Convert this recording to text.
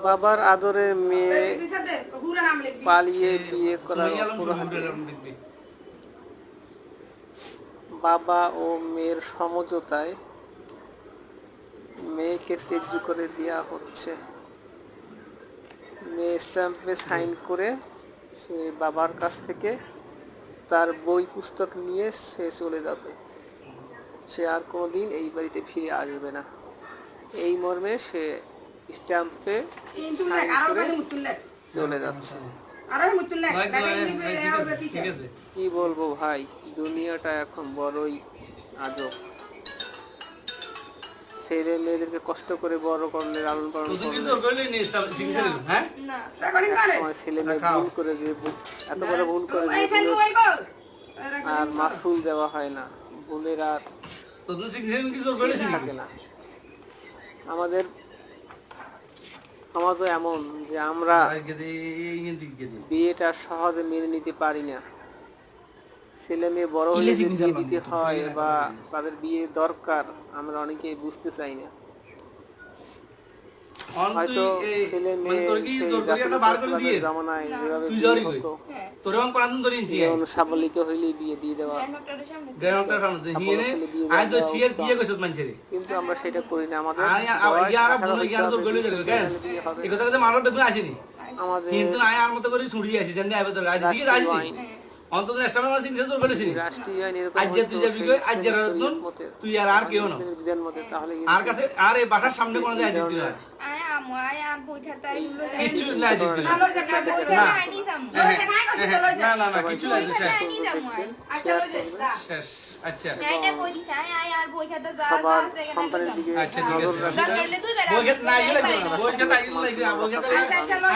বাবার আদরে মেয়ে পালিয়ে বিয়ে করার অপরাধে বাবা ও মেয়ের সমঝোতায় মেয়েকে ত্যায্য করে দেওয়া হচ্ছে। মেয়ে স্ট্যাম্পে সাইন করে সে বাবার কাছ থেকে তার বই পুস্তক নিয়ে সে চলে যাবে। সে আর কোনোদিন এই বাড়িতে ফিরে আসবে না। এই মর্মে সে স্ট্যাম্পে সাইন করে চলে যাচ্ছে। কি বলবো ভাই, দুনিয়াটা এখন বড়ই আজব। ছেলে মেয়েদেরকে কষ্ট করে বড় করলে, লালন পালন করলে, ছেলে মেয়ে ভুল করে যে এত বড় ভুল করে আর মাসুল দেওয়া হয় না, ভুলের আর থাকে না। আমাদের সমাজও এমন যে আমরা বিয়েটা সহজে মেনে নিতে পারি না। ছেলে মেয়ে বড় হলে যে বিয়ে দিতে হয় বা তাদের বিয়ে দরকার, আমরা অনেকেই বুঝতে চাই না। হয়তো ছেলে মেয়ে জামানায় যেভাবে বিয়ে হতো, যেমন সাবলীল হইলে বিয়ে দিয়ে দেওয়া, কিন্তু আমরা সেটা করি না। আমাদের রাষ্ট্রীয় আইন এরকম তুই আর কেউ না তাহলে আর কাছে আর এই বাসার সামনে কোনো যায় দিতে না কিছু না দিতে না না না কিছু না দিতে শেষ। আচ্ছা এটা কই দিছ আর বই খাতা যা আছে সন্তানের দিকে নজর রাখতে বই খাতা নাই লাগবে বই খাতা লাগবে বই খাতা আচ্ছা চলো